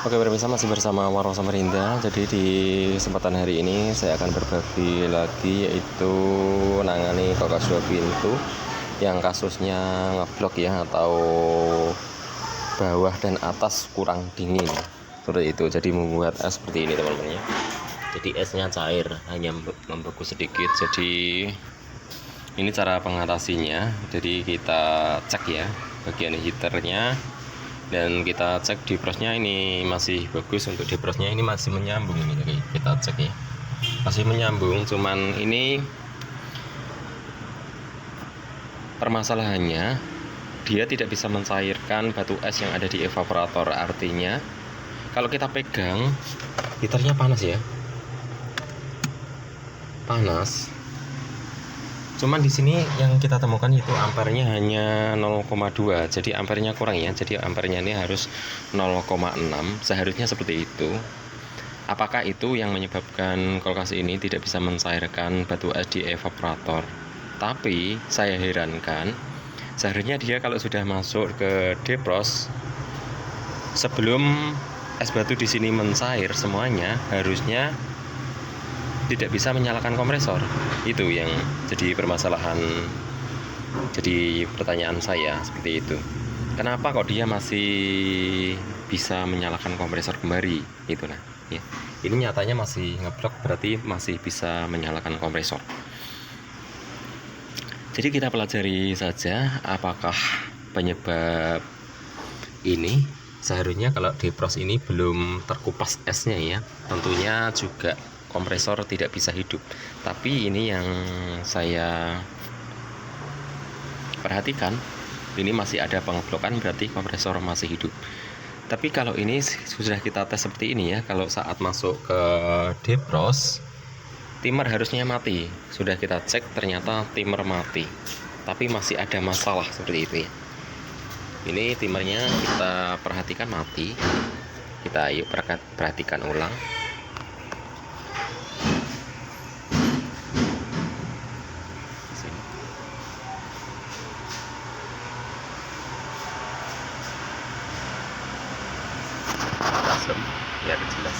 Oke, pemirsa, masih bersama Warung Samarinda. Jadi di kesempatan hari ini saya akan berbagi lagi, yaitu nangani kulkas 2 pintu yang kasusnya ngeblok ya, atau bawah dan atas kurang dingin seperti itu. Jadi membuat es seperti ini teman-teman ya. Jadi esnya cair, hanya membeku sedikit. Jadi ini cara pengatasinya. Jadi kita cek ya bagian heaternya, dan kita cek defrostnya ini masih bagus. Untuk defrostnya ini masih menyambung ini, jadi kita cek ya, masih menyambung. Cuman ini permasalahannya, dia tidak bisa mencairkan batu es yang ada di evaporator. Artinya kalau kita pegang, heaternya panas ya, panas. Cuman di sini yang kita temukan itu ampernya hanya 0,2. Jadi ampernya kurang ya. Jadi ampernya ini harus 0,6. Seharusnya seperti itu. Apakah itu yang menyebabkan kulkas ini tidak bisa mencairkan batu es di evaporator? Tapi saya herankan, seharusnya dia kalau sudah masuk ke defrost, sebelum es batu di sini mencair semuanya, harusnya tidak bisa menyalakan kompresor. Itu yang jadi permasalahan, jadi pertanyaan saya seperti itu. Kenapa kok dia masih bisa menyalakan kompresor kembali? Itulah ya. Ini nyatanya masih ngeblok, berarti masih bisa menyalakan kompresor. Jadi kita pelajari saja apakah penyebab ini. Seharusnya kalau defrost ini belum terkupas esnya ya, tentunya juga kompresor tidak bisa hidup. Tapi ini yang saya perhatikan, ini masih ada pengeblokan, berarti kompresor masih hidup. Tapi kalau ini sudah kita tes seperti ini ya, kalau saat masuk ke defrost, timer harusnya mati. Sudah kita cek, ternyata timer mati, tapi masih ada masalah seperti itu ya. Ini timernya kita perhatikan mati. Kita yuk perhatikan ulang. Biar jelas.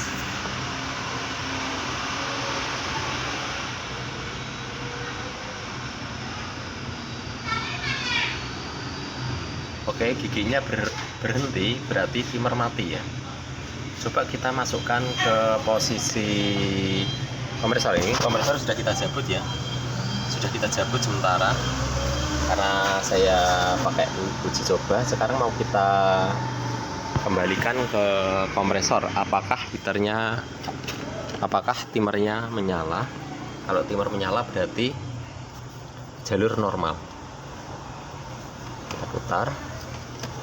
Oke, giginya berhenti, berarti timer mati ya. Coba kita masukkan ke posisi kompresor ini. Kompresor sudah kita cabut ya, sudah kita cabut sementara karena saya pakai uji coba. Sekarang mau kita kembalikan ke kompresor, apakah timernya menyala. Kalau timer menyala berarti jalur normal. Kita putar.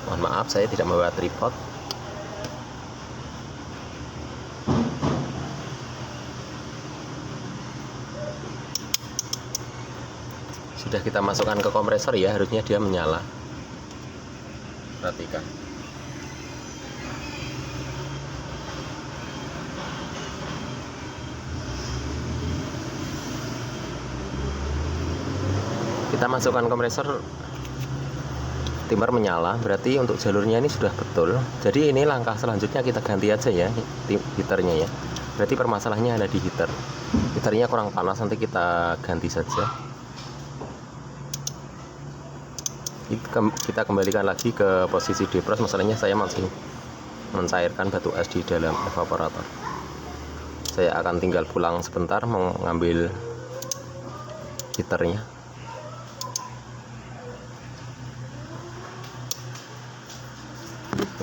Mohon maaf, saya tidak membawa tripod. Sudah kita masukkan ke kompresor ya, harusnya dia menyala. Perhatikan. Kita masukkan kompresor, timer menyala, berarti untuk jalurnya ini sudah betul. Jadi ini langkah selanjutnya kita ganti aja ya heaternya ya. Berarti permasalahannya ada di heater. Heaternya kurang panas, nanti kita ganti saja. Kita kembalikan lagi ke posisi defrost. Masalahnya saya masih mencairkan batu es di dalam evaporator. Saya akan tinggal pulang sebentar mengambil heaternya.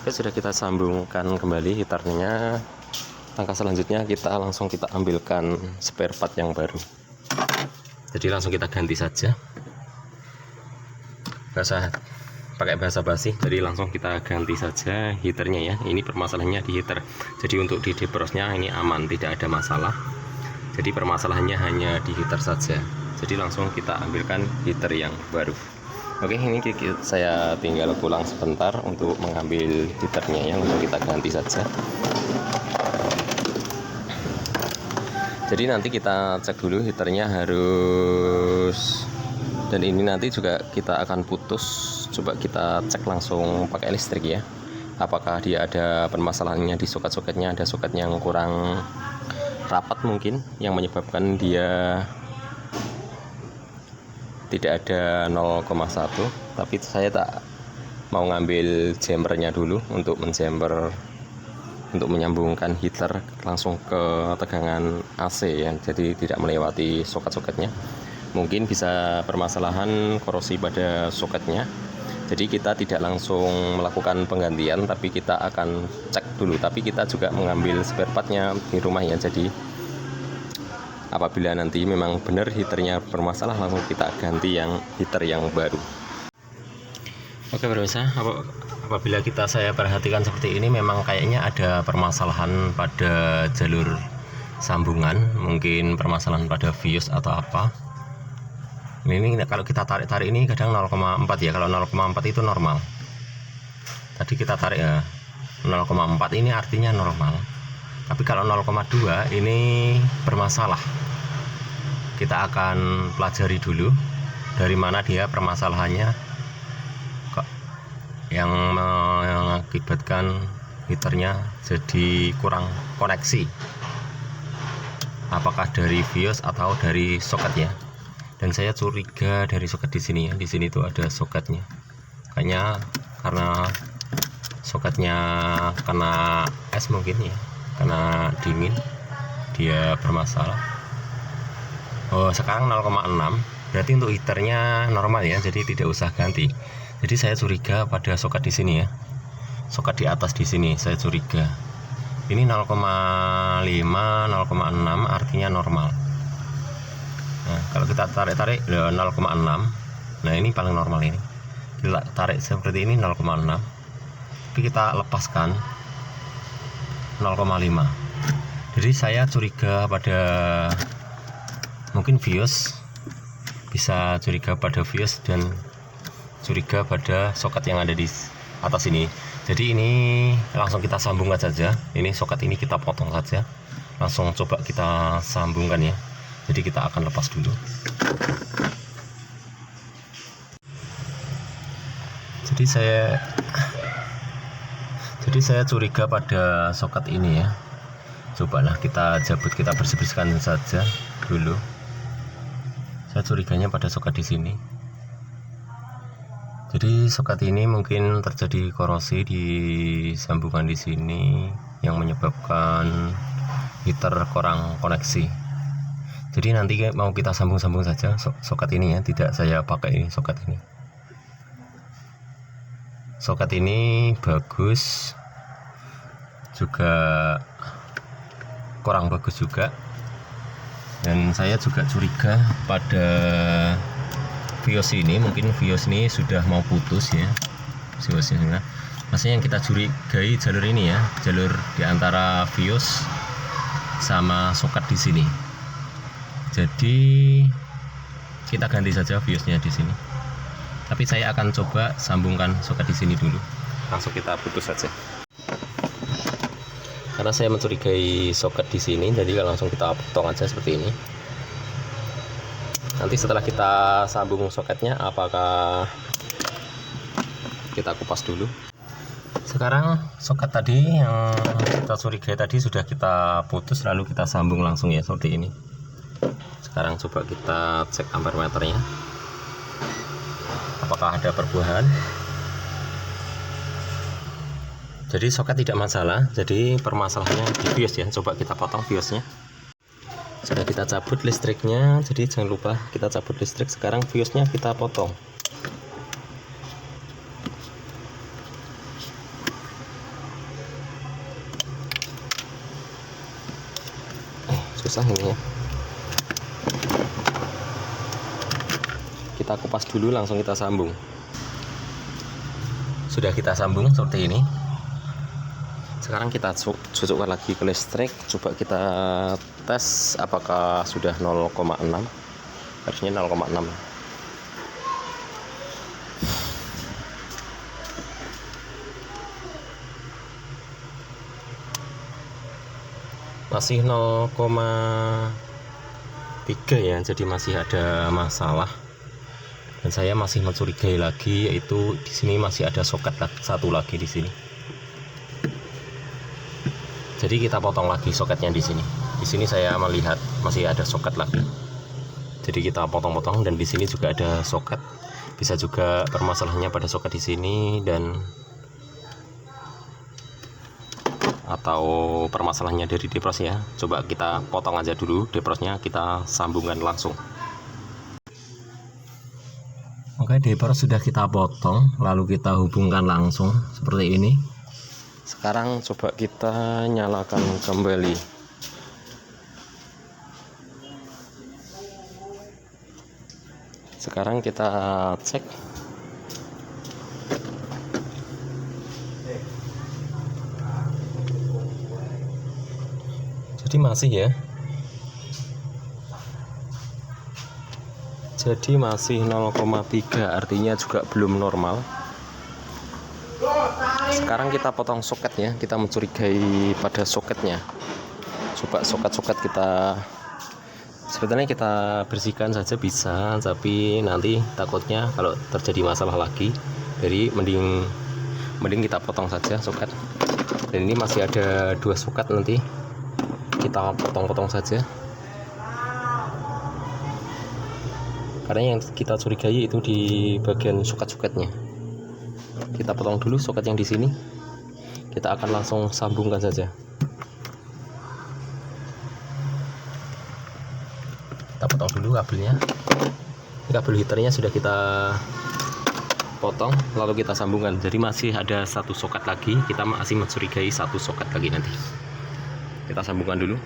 Oke, sudah kita sambungkan kembali heaternya. Langkah selanjutnya kita ambilkan spare part yang baru. Jadi langsung kita ganti saja. Gak usah pakai bahasa basi, jadi langsung kita ganti saja heaternya ya. Ini permasalahannya di heater. Jadi untuk di defrostnya ini aman, tidak ada masalah. Jadi permasalahannya hanya di heater saja. Jadi langsung kita ambilkan heater yang baru. Oke, ini saya tinggal pulang sebentar untuk mengambil heaternya yang langsung kita ganti saja. Jadi nanti kita cek dulu heaternya harus, dan ini nanti juga kita akan putus. Coba kita cek langsung pakai listrik ya. apakah dia ada permasalahannya di soket-soketnya, ada soket yang kurang rapat mungkin yang menyebabkan dia tidak ada 0,1. Tapi saya tak mau ngambil jumpernya dulu untuk menjumper, untuk menyambungkan heater langsung ke tegangan AC ya, jadi tidak melewati soket-soketnya. Mungkin bisa permasalahan korosi pada soketnya, jadi kita tidak langsung melakukan penggantian, tapi kita akan cek dulu. Tapi kita juga mengambil spare partnya di rumah ya, jadi apabila nanti memang benar heaternya bermasalah, langsung kita ganti yang heater yang baru. Oke pemirsa, apabila saya perhatikan seperti ini, memang kayaknya ada permasalahan pada jalur sambungan, mungkin permasalahan pada fuse atau apa. Ini kalau kita tarik ini kadang 0,4 ya, kalau 0,4 itu normal. Tadi kita tarik ya 0,4, ini artinya normal. Tapi kalau 0,2 ini bermasalah. Kita akan pelajari dulu dari mana dia permasalahannya kok yang mengakibatkan heaternya jadi kurang koneksi. Apakah dari fuse atau dari soketnya? Dan saya curiga dari soket di sini ya. Di sini tuh ada soketnya. Kayaknya karena soketnya kena es mungkin ya, kena dingin, dia bermasalah. Oh, sekarang 0,6. Berarti untuk heaternya normal ya, jadi tidak usah ganti. Jadi saya curiga pada soket di sini ya. Soket di atas di sini saya curiga. Ini 0,5, 0,6 artinya normal. Nah, kalau kita tarik 0,6. Nah, ini paling normal ini. Kita tarik seperti ini 0,6. Tapi kita lepaskan 0,5. Jadi saya curiga pada mungkin fuse, bisa curiga pada fuse dan curiga pada soket yang ada di atas ini. Jadi ini langsung kita sambungkan saja. Ini soket ini kita potong saja. Langsung coba kita sambungkan ya. Jadi kita akan lepas dulu. Jadi saya curiga pada soket ini ya. Cobalah kita jabut, kita bersih-bersihkan saja dulu. Saya curiganya pada soket di sini. Jadi soket ini mungkin terjadi korosi di sambungan di sini yang menyebabkan heater kurang koneksi. Jadi nanti mau kita sambung-sambung saja soket ini ya, tidak saya pakai ini soket ini. Soket ini bagus, juga kurang bagus juga. Dan saya juga curiga pada fuse ini, mungkin fuse ini sudah mau putus ya. Fuse ini, maksudnya yang kita curigai jalur ini ya, jalur di antara fuse sama soket di sini. Jadi kita ganti saja fuse-nya di sini. Tapi saya akan coba sambungkan soket di sini dulu. Langsung kita putus saja. Karena saya mencurigai soket di sini, jadi langsung kita potong aja seperti ini. Nanti setelah kita sambung soketnya, apakah kita kupas dulu. Sekarang soket tadi yang kita curigai tadi sudah kita putus, lalu kita sambung langsung ya seperti ini. Sekarang coba kita cek ampermeternya, apakah ada perubahan. Jadi soket tidak masalah, jadi permasalahannya di fuse ya. Coba kita potong fuse-nya. Sudah kita cabut listriknya, jadi jangan lupa kita cabut listrik. Sekarang fuse-nya kita potong. Susah ini ya. Kita kupas dulu, langsung kita sambung. Sudah kita sambung seperti ini. Sekarang kita cocokkan lagi ke listrik. Coba kita tes apakah sudah 0,6. Harusnya 0,6. Masih 0,3 ya, jadi masih ada masalah. Dan saya masih mencurigai lagi, yaitu di sini masih ada soket satu lagi di sini. Jadi kita potong lagi soketnya di sini. Di sini saya melihat masih ada soket lagi. Jadi kita potong-potong, dan di sini juga ada soket. Bisa juga permasalahannya pada soket di sini, dan atau permasalahannya dari depros ya. Coba kita potong aja dulu deprosnya, kita sambungkan langsung. Oke, depros sudah kita potong, lalu kita hubungkan langsung seperti ini. Sekarang coba kita nyalakan kembali. Sekarang kita cek. Jadi masih ya. Jadi masih 0,3, artinya juga belum normal. Sekarang kita potong soketnya, kita mencurigai pada soketnya. Coba soket-soket kita, sebetulnya kita bersihkan saja bisa, tapi nanti takutnya kalau terjadi masalah lagi. Jadi mending kita potong saja soket. Dan ini masih ada 2 soket, nanti kita potong-potong saja. Karena yang kita curigai itu di bagian soket-soketnya. Kita potong dulu soket yang di sini. Kita akan langsung sambungkan saja. Kita potong dulu kabelnya. Kabel heaternya sudah kita potong, lalu kita sambungkan. Jadi masih ada 1 soket lagi. Kita masih mencurigai 1 soket lagi nanti. Kita sambungkan dulu.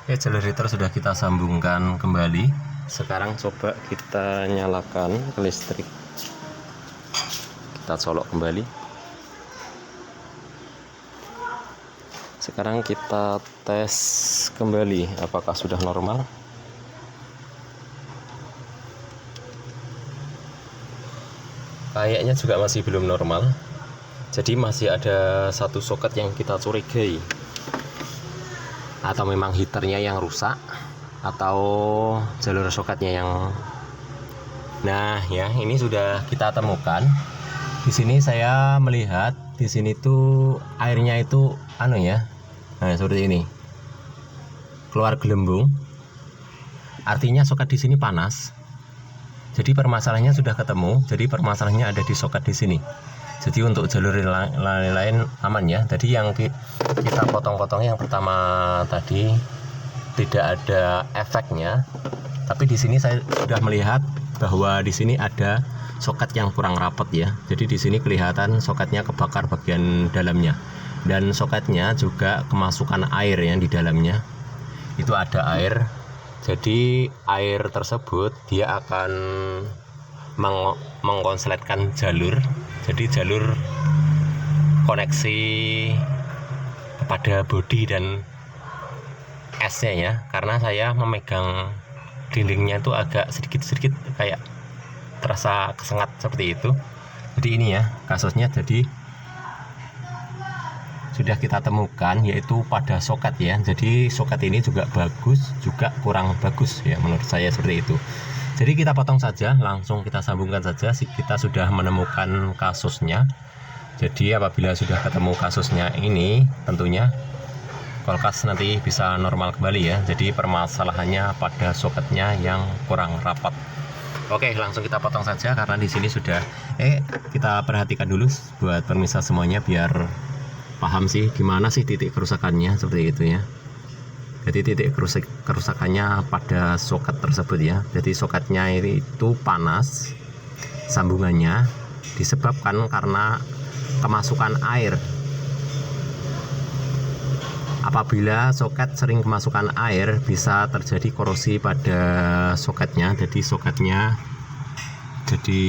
Oke, jalur heater sudah kita sambungkan kembali. Sekarang coba kita nyalakan listrik. Kita colok kembali. Sekarang kita tes kembali apakah sudah normal. Kayaknya juga masih belum normal. Jadi masih ada 1 soket yang kita curigai. Atau memang heaternya yang rusak, atau jalur soketnya yang, nah ya, ini sudah kita temukan. Di sini saya melihat di sini tuh airnya itu ya, nah seperti ini, keluar gelembung, artinya soket di sini panas. Jadi permasalahannya sudah ketemu. Jadi permasalahannya ada di soket di sini. Jadi untuk jalur lain aman ya. Jadi yang kita potong-potong yang pertama tadi tidak ada efeknya, tapi di sini saya sudah melihat bahwa di sini ada soket yang kurang rapat ya. Jadi di sini kelihatan soketnya kebakar bagian dalamnya, dan soketnya juga kemasukan air yang di dalamnya. Itu ada air. Jadi air tersebut dia akan mengkonsletkan jalur. Jadi jalur koneksi kepada bodi dan esnya ya, karena saya memegang dindingnya itu agak sedikit kayak terasa kesengat seperti itu. Jadi ini ya kasusnya. Jadi sudah kita temukan yaitu pada soket ya. Jadi soket ini juga bagus, juga kurang bagus ya menurut saya seperti itu. Jadi kita potong saja, langsung kita sambungkan saja. Kita sudah menemukan kasusnya. Jadi apabila sudah ketemu kasusnya ini, tentunya kulkas nanti bisa normal kembali ya. Jadi permasalahannya pada soketnya yang kurang rapat. Oke, langsung kita potong saja karena di sini sudah kita perhatikan dulu buat pemirsa semuanya biar paham sih gimana sih titik kerusakannya seperti itu ya. Jadi titik kerusakannya pada soket tersebut ya. Jadi soketnya itu panas sambungannya disebabkan karena kemasukan air. Apabila soket sering kemasukan air, bisa terjadi korosi pada soketnya. Jadi soketnya jadi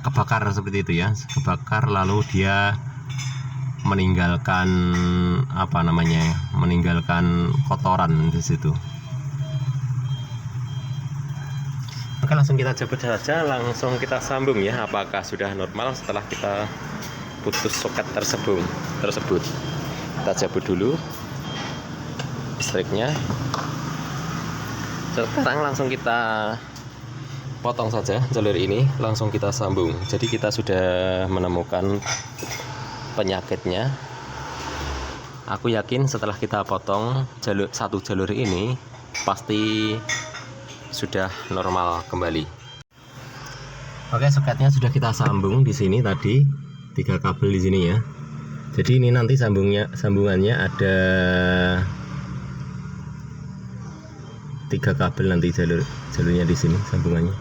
kebakar seperti itu ya, kebakar lalu dia meninggalkan meninggalkan kotoran di situ. Oke, langsung kita cabut saja, langsung kita sambung ya apakah sudah normal setelah kita putus soket tersebut. Kita cabut dulu listriknya. Sekarang langsung kita potong saja jalur ini, langsung kita sambung. Jadi kita sudah menemukan penyakitnya. Aku yakin setelah kita potong satu jalur ini pasti sudah normal kembali. Oke, soketnya sudah kita sambung di sini tadi 3 kabel di sini ya. Jadi ini nanti sambungannya ada 3 kabel nanti jalurnya di sini sambungannya.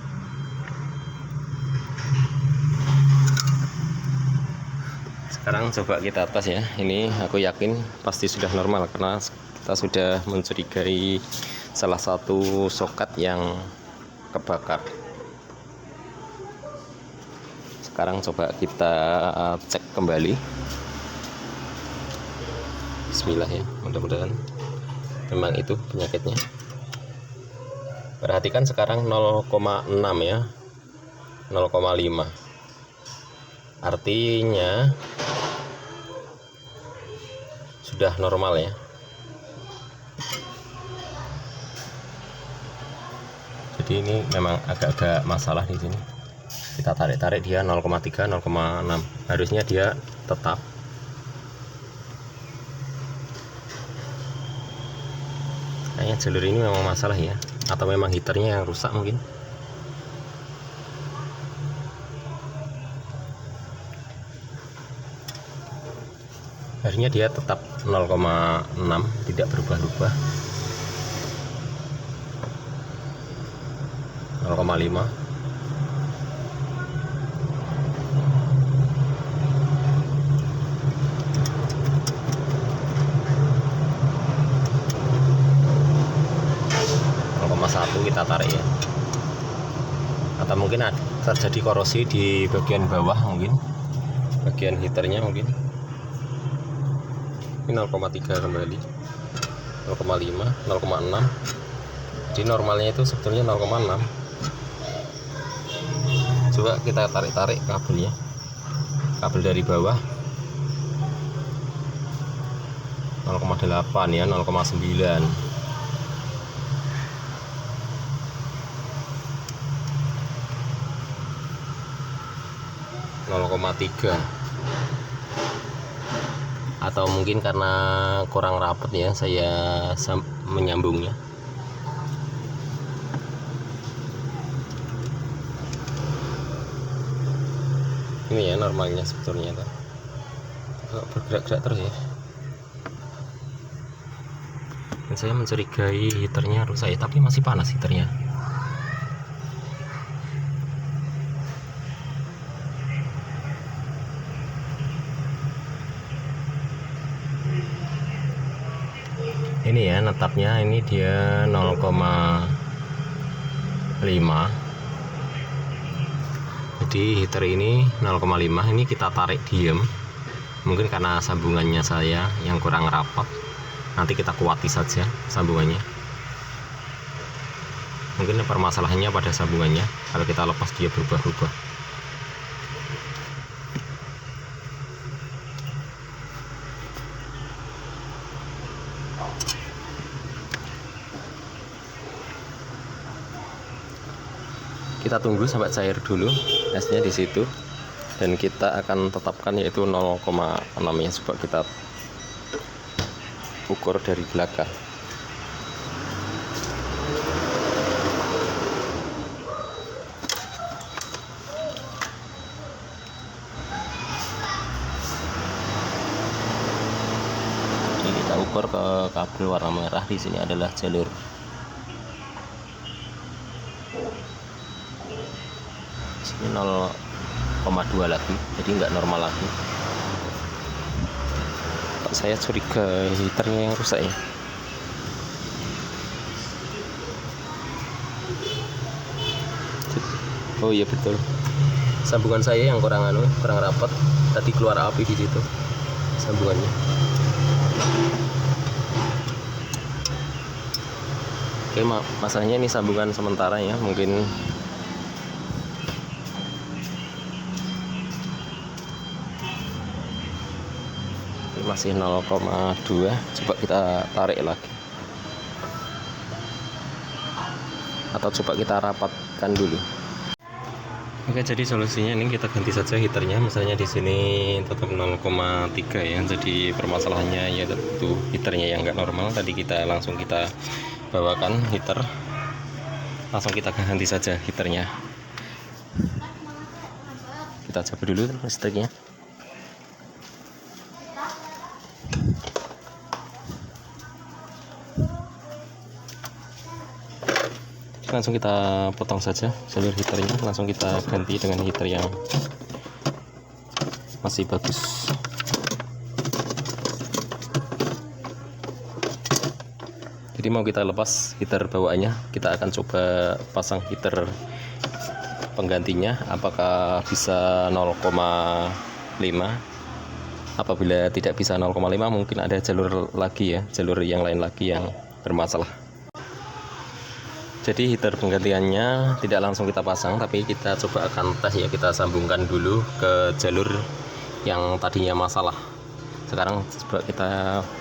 Sekarang coba kita tes ya. Ini aku yakin pasti sudah normal karena kita sudah mencurigai salah satu soket yang kebakar. Sekarang coba kita cek kembali. Bismillah ya, mudah-mudahan memang itu penyakitnya. Perhatikan sekarang 0,6 ya, 0,5. Artinya sudah normal ya. Jadi ini memang agak-agak masalah di sini. Kita tarik-tarik dia 0,3, 0,6. Harusnya dia tetap. Kayaknya jalur ini memang masalah ya. Atau memang heaternya yang rusak mungkin. Harusnya dia tetap 0,6, tidak berubah-ubah. 0,5. Satu kita tarik ya, atau mungkin terjadi korosi di bagian bawah, mungkin bagian heaternya mungkin. Ini 0,3 kembali, 0,5, 0,6. Jadi normalnya itu sebetulnya 0,6. Coba kita tarik-tarik kabelnya, kabel dari bawah 0,8 ya, 0,9. 0,3, atau mungkin karena kurang rapat ya saya menyambungnya. Ini ya normalnya sebetulnya tuh. Bergerak-gerak terus ya. Dan saya mencurigai heaternya rusak ya, tapi masih panas heaternya. Ini ya netapnya, ini dia 0,5. Jadi heater ini 0,5. Ini kita tarik diam. Mungkin karena sambungannya saya yang kurang rapat. Nanti kita kuati saja sambungannya. Mungkin permasalahannya pada sambungannya. Kalau kita lepas dia berubah-ubah. Kita tunggu sampai cair dulu esnya di situ, dan kita akan tetapkan yaitu 0,6 ya. Coba kita ukur dari belakang. Ini kita ukur ke kabel warna merah. Di sini adalah jalur. Ini 0,2 lagi, jadi nggak normal lagi. Pak, saya curiga heaternya yang rusak ya. Oh iya betul, sambungan saya yang kurang rapat. Tadi keluar api di situ sambungannya. Oke, masalahnya ini sambungan sementara ya, mungkin masih 0,2. Coba kita tarik lagi, atau coba kita rapatkan dulu. Oke, jadi solusinya ini kita ganti saja heaternya. Misalnya di sini tetap 0,3 ya. Jadi permasalahannya yaitu heaternya yang nggak normal. Tadi kita langsung kita bawakan heater, langsung kita ganti saja heaternya. Kita coba dulu listriknya. Langsung kita potong saja jalur heaternya, langsung kita ganti dengan heater yang masih bagus. Jadi mau kita lepas heater bawaannya, kita akan coba pasang heater penggantinya apakah bisa 0,5. Apabila tidak bisa 0,5 mungkin ada jalur lagi ya, jalur yang lain lagi yang bermasalah. Jadi heater penggantiannya tidak langsung kita pasang, tapi kita coba akan tes ya, kita sambungkan dulu ke jalur yang tadinya masalah. Sekarang coba kita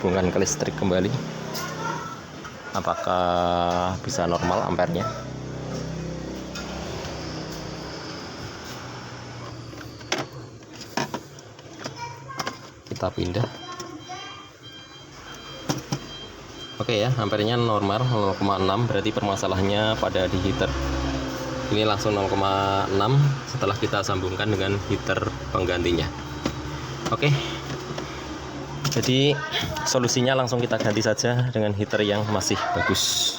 hubungkan ke listrik kembali, apakah bisa normal ampernya. Kita pindah. Oke ya, ampernya normal 0,6, berarti permasalahannya pada di heater. Ini langsung 0,6 setelah kita sambungkan dengan heater penggantinya. Oke. Jadi solusinya langsung kita ganti saja dengan heater yang masih bagus.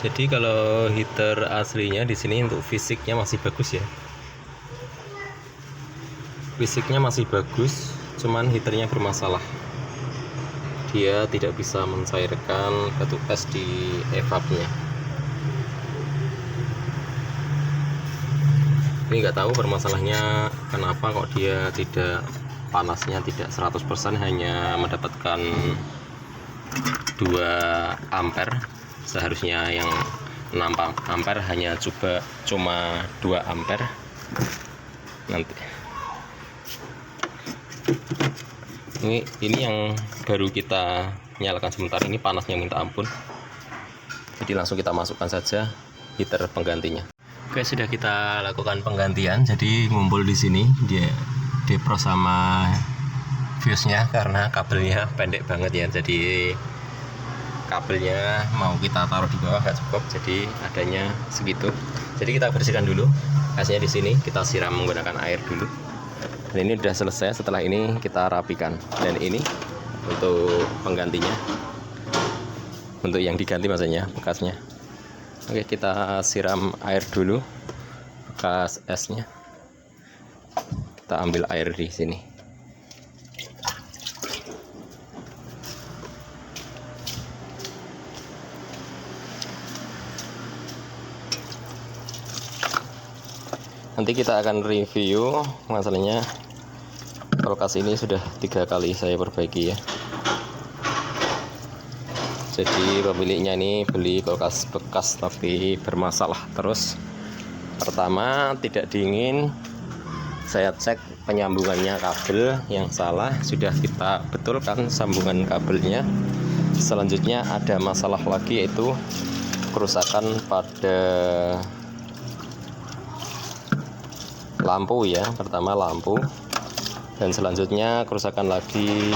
Jadi kalau heater aslinya di sini untuk fisiknya masih bagus ya. Fisiknya masih bagus, cuman heaternya bermasalah. Dia tidak bisa mencairkan batu es di evapnya. Ini nggak tahu permasalahannya kenapa kok dia tidak, panasnya tidak 100%, hanya mendapatkan 2 ampere. Seharusnya yang 6 ampere hanya cuma 2 ampere. Nanti ini yang baru kita nyalakan sebentar, ini panasnya minta ampun. Jadi langsung kita masukkan saja heater penggantinya. Oke, sudah kita lakukan penggantian. Jadi ngumpul di sini dia depros sama fuse-nya karena kabelnya pendek banget ya. Jadi kabelnya mau kita taruh di bawah nggak cukup, jadi adanya segitu. Jadi kita bersihkan dulu. Kasihnya di sini kita siram menggunakan air dulu. Dan ini sudah selesai, setelah ini kita rapikan. Dan ini untuk penggantinya, untuk yang diganti maksudnya, bekasnya. Oke, kita siram air dulu bekas esnya. Kita ambil air di sini. Nanti kita akan review masalahnya. Kulkas ini sudah 3 kali saya perbaiki ya. Jadi pemiliknya ini beli kulkas bekas tapi bermasalah terus. Pertama, tidak dingin. Saya cek penyambungannya kabel yang salah, sudah kita betulkan sambungan kabelnya. Selanjutnya ada masalah lagi, yaitu kerusakan pada lampu ya. Pertama lampu, dan selanjutnya kerusakan lagi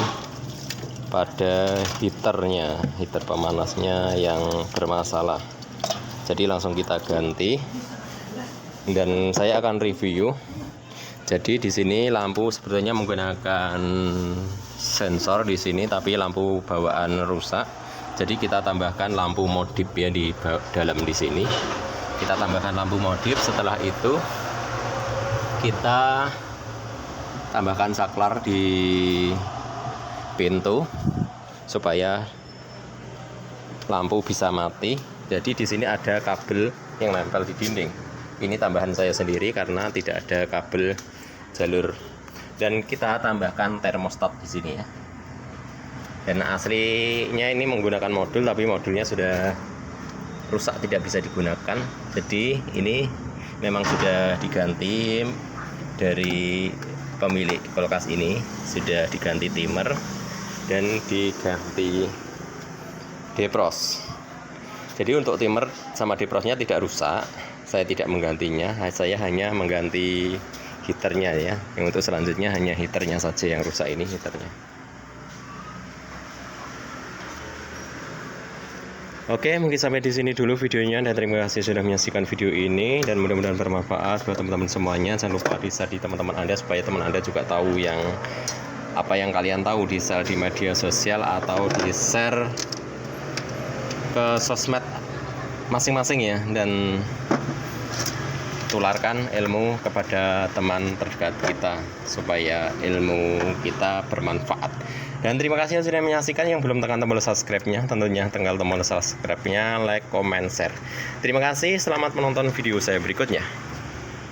pada heaternya, heater pemanasnya yang bermasalah. Jadi langsung kita ganti dan saya akan review. Jadi di sini lampu sebetulnya menggunakan sensor di sini, tapi lampu bawaan rusak. Jadi kita tambahkan lampu modif ya di dalam di sini. Kita tambahkan lampu modif. Setelah itu kita tambahkan saklar di pintu supaya lampu bisa mati. Jadi di sini ada kabel yang nempel di dinding. Ini tambahan saya sendiri karena tidak ada kabel jalur. Dan kita tambahkan termostat di sini ya. Dan aslinya ini menggunakan modul, tapi modulnya sudah rusak, tidak bisa digunakan. Jadi ini memang sudah diganti dari pemilik kulkas ini, sudah diganti timer dan diganti depros. Jadi untuk timer sama deprosnya tidak rusak, saya tidak menggantinya, saya hanya mengganti heaternya ya. Yang untuk selanjutnya hanya heaternya saja yang rusak, ini heaternya. Oke, mungkin sampai di sini dulu videonya, dan terima kasih sudah menyaksikan video ini, dan mudah-mudahan bermanfaat buat teman-teman semuanya. Jangan lupa di-share di teman-teman Anda supaya teman Anda juga tahu yang apa yang kalian tahu, di-share di media sosial atau di-share ke sosmed masing-masing ya, dan tularkan ilmu kepada teman terdekat kita supaya ilmu kita bermanfaat. Dan terima kasih yang sudah menyaksikan. Yang belum tekan tombol subscribe-nya, tentunya tekan tombol subscribe-nya, like, comment, share. Terima kasih, selamat menonton video saya berikutnya.